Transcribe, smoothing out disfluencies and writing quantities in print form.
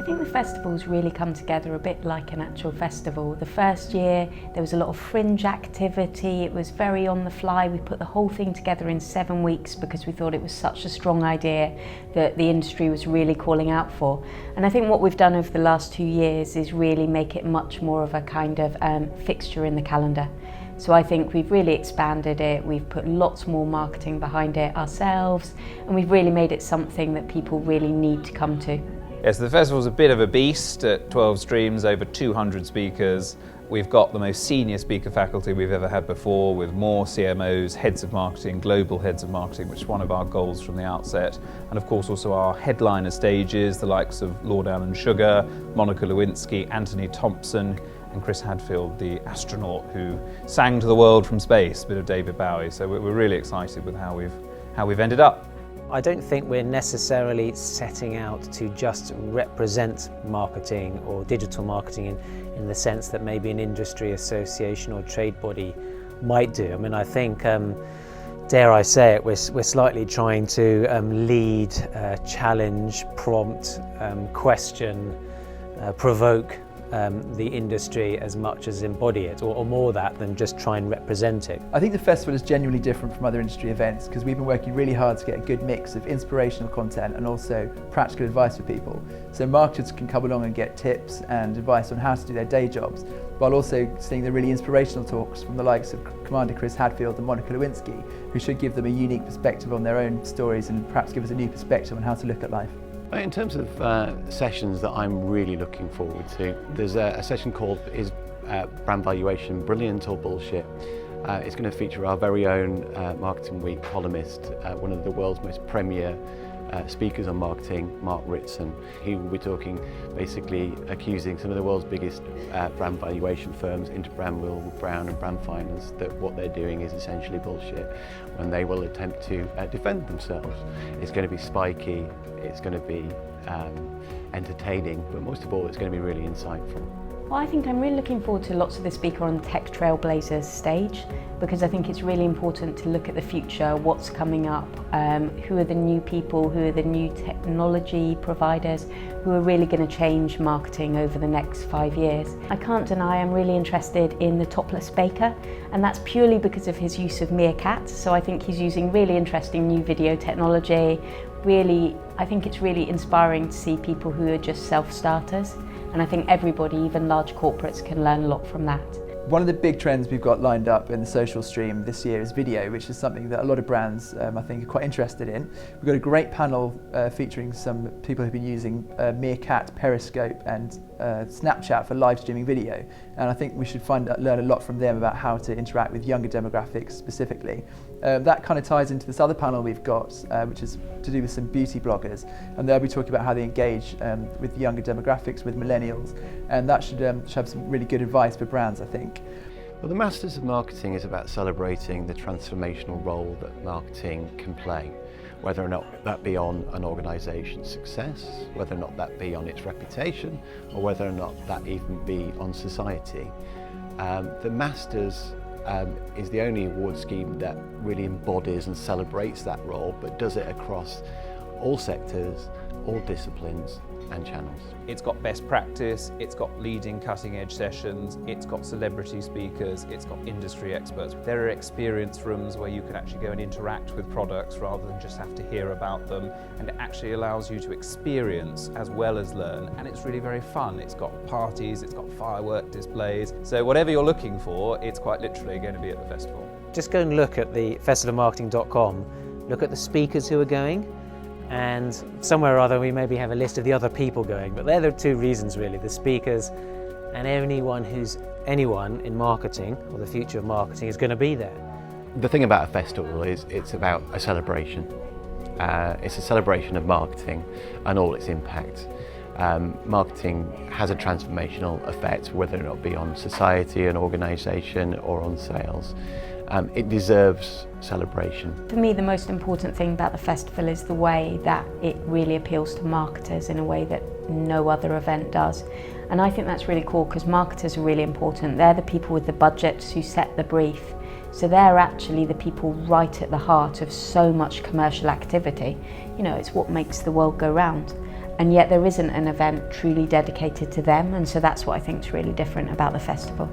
think the festival's really come together a bit like an actual festival. The first year there was a lot of fringe activity, it was very on the fly. We put the whole thing together in 7 weeks because we thought it was such a strong idea that the industry was really calling out for. And I think what we've done over the last 2 years is really make it much more of a kind of fixture in the calendar. So I think we've really expanded it, we've put lots more marketing behind it ourselves, and we've really made it something that people really need to come to. Yes, the festival's a bit of a beast at 12 Streams, over 200 speakers. We've got the most senior speaker faculty we've ever had before, with more CMOs, heads of marketing, global heads of marketing, which is one of our goals from the outset. And of course also our headliner stages, the likes of Lord Alan Sugar, Monica Lewinsky, Anthony Thompson, and Chris Hadfield, the astronaut who sang to the world from space, a bit of David Bowie. So we're really excited with how we've ended up. I don't think we're necessarily setting out to just represent marketing or digital marketing in the sense that maybe an industry association or trade body might do. I mean, I think, dare I say it, we're slightly trying to lead, challenge, prompt, question, provoke the industry as much as embody it, or more that than just try and represent it. I think the festival is genuinely different from other industry events because we've been working really hard to get a good mix of inspirational content and also practical advice for people. So marketers can come along and get tips and advice on how to do their day jobs, while also seeing the really inspirational talks from the likes of Commander Chris Hadfield and Monica Lewinsky, who should give them a unique perspective on their own stories and perhaps give us a new perspective on how to look at life. In terms of sessions that I'm really looking forward to, there's a session called Is Brand Valuation Brilliant or Bullshit? It's going to feature our very own Marketing Week columnist, one of the world's most premier speakers on marketing, Mark Ritson. He will be talking, basically accusing some of the world's biggest brand valuation firms, Interbrand, Will Brown and Brand Finance, that what they're doing is essentially bullshit, when they will attempt to defend themselves. It's going to be spiky, it's going to be entertaining, but most of all it's going to be really insightful. Well, I think I'm really looking forward to lots of the Speaker on Tech Trailblazers stage, because I think it's really important to look at the future, what's coming up, who are the new people, who are the new technology providers, who are really going to change marketing over the next 5 years. I can't deny I'm really interested in the topless baker, and that's purely because of his use of Meerkat. So I think he's using really interesting new video technology. Really, I think it's really inspiring to see people who are just self-starters. And I think everybody, even large corporates, can learn a lot from that. One of the big trends we've got lined up in the social stream this year is video, which is something that a lot of brands I think are quite interested in. We've got a great panel featuring some people who've been using Meerkat, Periscope and Snapchat for live streaming video, and I think we should learn a lot from them about how to interact with younger demographics specifically. That kind of ties into this other panel we've got, which is to do with some beauty bloggers, and they'll be talking about how they engage with younger demographics, with millennials, and that should have some really good advice for brands, I think. Well, the Masters of Marketing is about celebrating the transformational role that marketing can play, whether or not that be on an organisation's success, whether or not that be on its reputation, or whether or not that even be on society. The Masters is the only award scheme that really embodies and celebrates that role, but does it across all sectors, all disciplines and channels. It's got best practice, it's got leading cutting edge sessions, it's got celebrity speakers, it's got industry experts. There are experience rooms where you can actually go and interact with products rather than just have to hear about them, and it actually allows you to experience as well as learn, and it's really very fun. It's got parties, it's got firework displays, so whatever you're looking for, it's quite literally going to be at the festival. Just go and look at the festivalmarketing.com, look at the speakers who are going, and somewhere or other we maybe have a list of the other people going, but they're the two reasons really, the speakers and anyone in marketing or the future of marketing is going to be there. The thing about a festival is it's about a celebration. It's a celebration of marketing and all its impact. Marketing has a transformational effect, whether or not it be on society, an organisation or on sales. It deserves celebration. For me, the most important thing about the festival is the way that it really appeals to marketers in a way that no other event does. And I think that's really cool because marketers are really important. They're the people with the budgets who set the brief. So they're actually the people right at the heart of so much commercial activity. You know, it's what makes the world go round. And yet there isn't an event truly dedicated to them, and so that's what I think is really different about the festival.